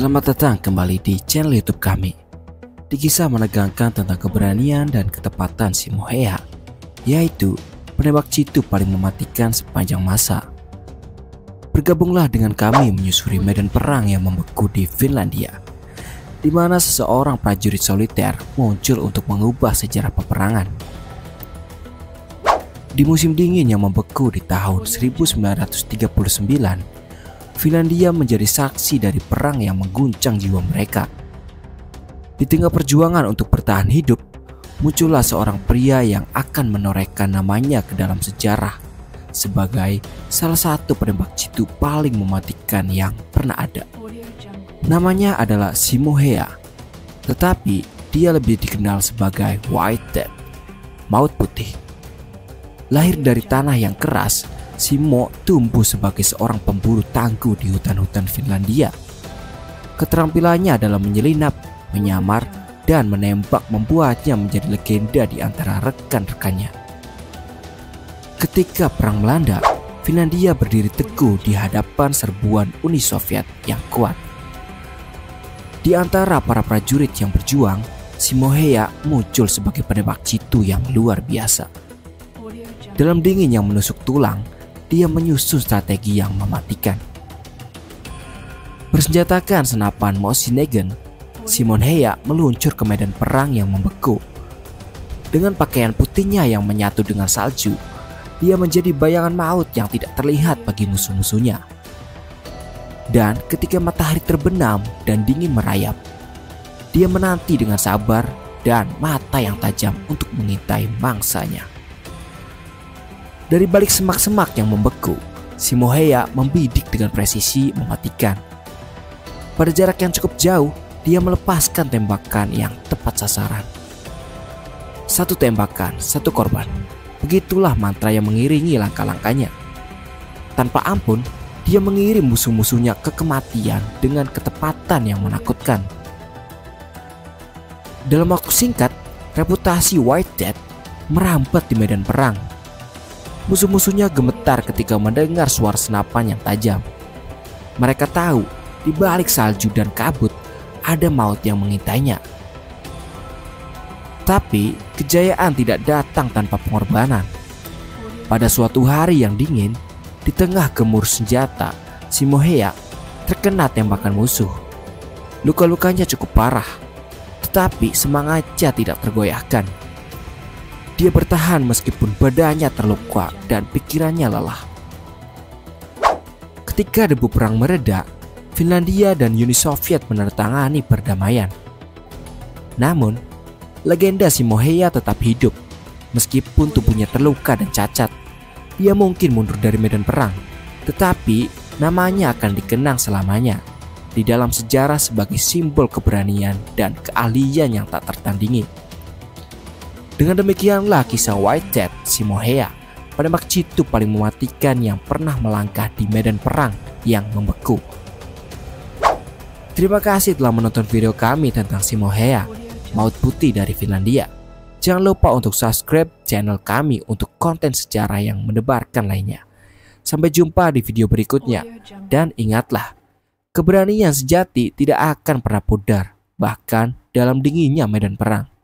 Selamat datang kembali di channel YouTube kami. Di kisah menegangkan tentang keberanian dan ketepatan Simohea, yaitu penembak jitu paling mematikan sepanjang masa. Bergabunglah dengan kami menyusuri medan perang yang membeku di Finlandia, di mana seseorang prajurit soliter muncul untuk mengubah sejarah peperangan. Di musim dingin yang membeku di tahun 1939, Finlandia menjadi saksi dari perang yang mengguncang jiwa mereka. Di tengah perjuangan untuk bertahan hidup, muncullah seorang pria yang akan menorehkan namanya ke dalam sejarah sebagai salah satu penembak jitu paling mematikan yang pernah ada. Namanya adalah Simohea, tetapi dia lebih dikenal sebagai White Death, Maut Putih. Lahir dari tanah yang keras, Simo tumbuh sebagai seorang pemburu tangguh di hutan-hutan Finlandia. Keterampilannya dalam menyelinap, menyamar, dan menembak membuatnya menjadi legenda di antara rekan-rekannya. Ketika perang melanda, Finlandia berdiri teguh di hadapan serbuan Uni Soviet yang kuat. Di antara para prajurit yang berjuang, Simohea muncul sebagai penembak jitu yang luar biasa. Dalam dingin yang menusuk tulang, dia menyusun strategi yang mematikan. Bersenjatakan senapan Mosin-Nagant, Simohea meluncur ke medan perang yang membeku. Dengan pakaian putihnya yang menyatu dengan salju, dia menjadi bayangan maut yang tidak terlihat bagi musuh-musuhnya. Dan ketika matahari terbenam dan dingin merayap, dia menanti dengan sabar dan mata yang tajam untuk mengintai mangsanya. Dari balik semak-semak yang membeku, Simohea membidik dengan presisi mematikan. Pada jarak yang cukup jauh, dia melepaskan tembakan yang tepat sasaran. Satu tembakan, satu korban. Begitulah mantra yang mengiringi langkah-langkahnya. Tanpa ampun, dia mengirim musuh-musuhnya ke kematian dengan ketepatan yang menakutkan. Dalam waktu singkat, reputasi White Death merambat di medan perang. Musuh-musuhnya gemetar ketika mendengar suara senapan yang tajam. Mereka tahu di balik salju dan kabut ada maut yang mengintainya. Tapi kejayaan tidak datang tanpa pengorbanan. Pada suatu hari yang dingin, di tengah gemur senjata, Simohea terkena tembakan musuh. Luka-lukanya cukup parah, tetapi semangatnya tidak tergoyahkan. Dia bertahan meskipun badannya terluka dan pikirannya lelah. Ketika debu perang mereda, Finlandia dan Uni Soviet menandatangani perdamaian. Namun, legenda Simohea tetap hidup. Meskipun tubuhnya terluka dan cacat, dia mungkin mundur dari medan perang, tetapi namanya akan dikenang selamanya di dalam sejarah sebagai simbol keberanian dan keahlian yang tak tertandingi. Dengan demikianlah kisah White Death Simohea, penembak jitu paling mematikan yang pernah melangkah di medan perang yang membeku. Terima kasih telah menonton video kami tentang Simohea, Maut Putih dari Finlandia. Jangan lupa untuk subscribe channel kami untuk konten sejarah yang mendebarkan lainnya. Sampai jumpa di video berikutnya. Dan ingatlah, keberanian sejati tidak akan pernah pudar, bahkan dalam dinginnya medan perang.